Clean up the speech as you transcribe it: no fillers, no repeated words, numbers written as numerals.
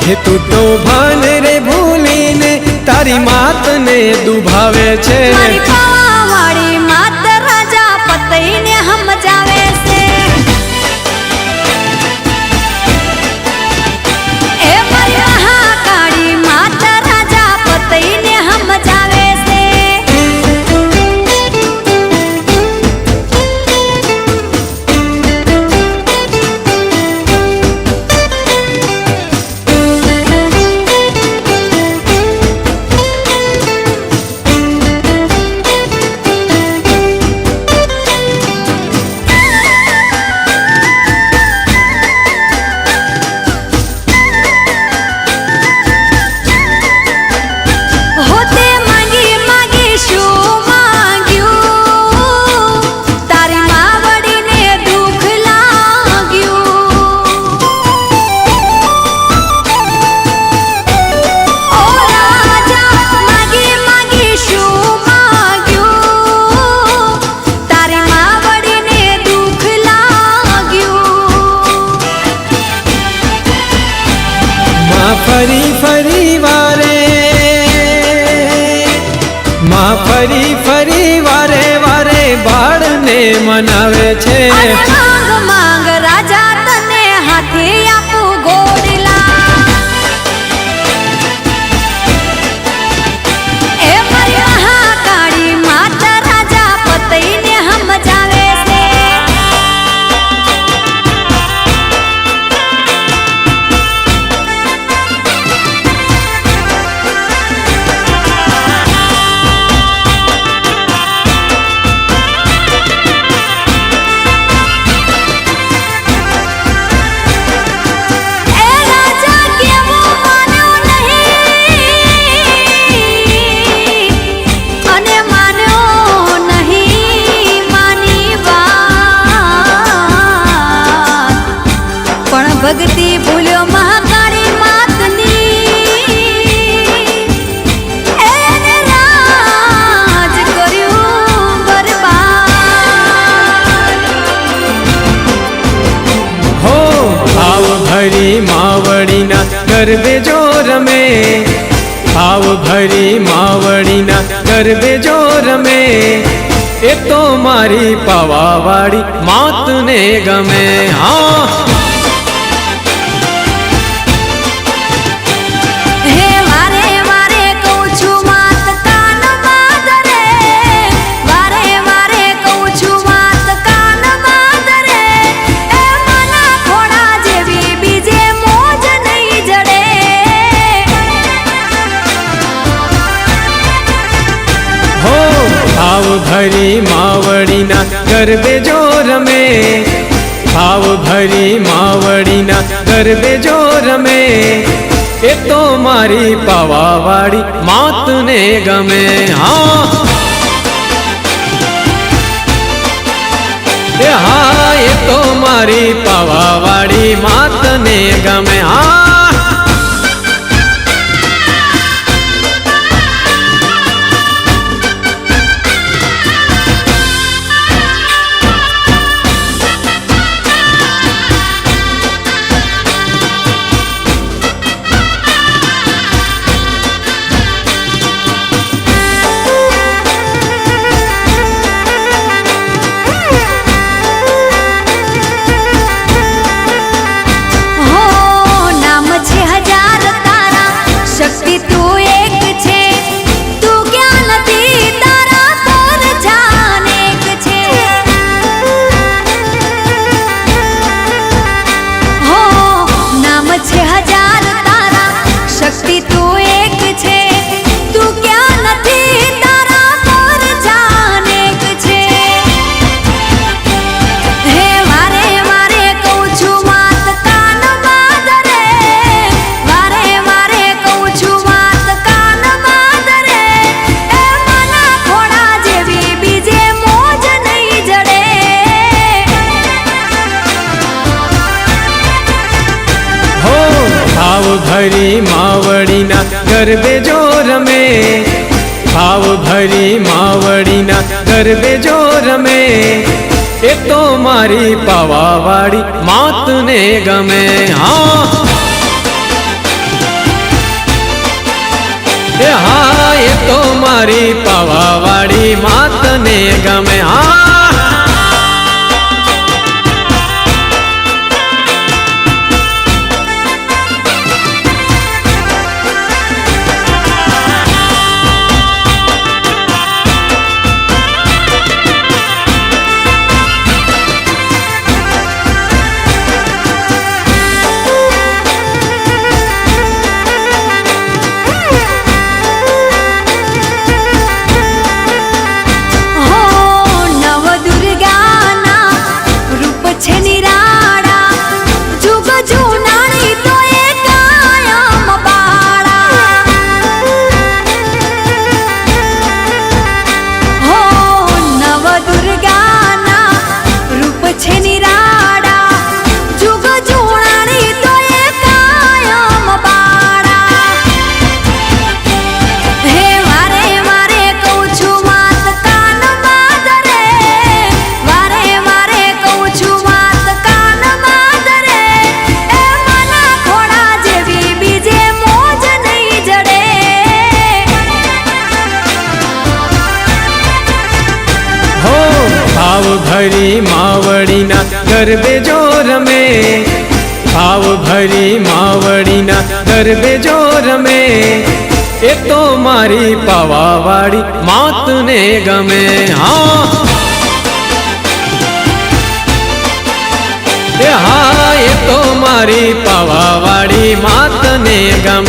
हे तू तो भान रे भूलीने तारी मात ने दुभावे छे। मारी पावावाड़ी मात राजा पतई ने हम जावे से। ए मारी महाकाली मात राजा पतई ने हम जावे से। फरी फरी वारे माँ फरी फरी वारे वारे बाळ ने मनावे छे। मांग मांग राजा तने हाथे आपू गोडला। ए मारी महाकाली मात राजा पतई ने हम जावे से। भक्ति भूल्यो महाकाली मातनी एने राज कर्यु बर्बाद। हो भाव भरी मावड़ी ना गरबे जो रमे। भाव भरी मावड़ी ना गरबे जो रमे। ए तो मारी पावावाड़ी मात ने गमे। हाँ भाव भरी मावड़ी ना गरबे जो रमे। भाव भरी मावड़ी ना गरबे जो रमे। ए तो मारी पावावाड़ी मात ने गमे। हाँ ये तो मारी पावावाड़ी मात ने गमे। हाँ भरी मावड़ी ना गरबे जो रमे। भाव भरी मावड़ी ना गरबे जो रमे। ए तो मारी पावावाड़ी मात ने गमे। हाँ મારી પાવાવાળી માતને ગમે હા ભાવ ભરી માવડીના ગરબે જો રમે ભાવ ભરી માવડીના ગરબે જો રમે એ તો મારી પાવાવાળી માતને ગમે હા એ તો મારી પાવાવાળી માતને ગમે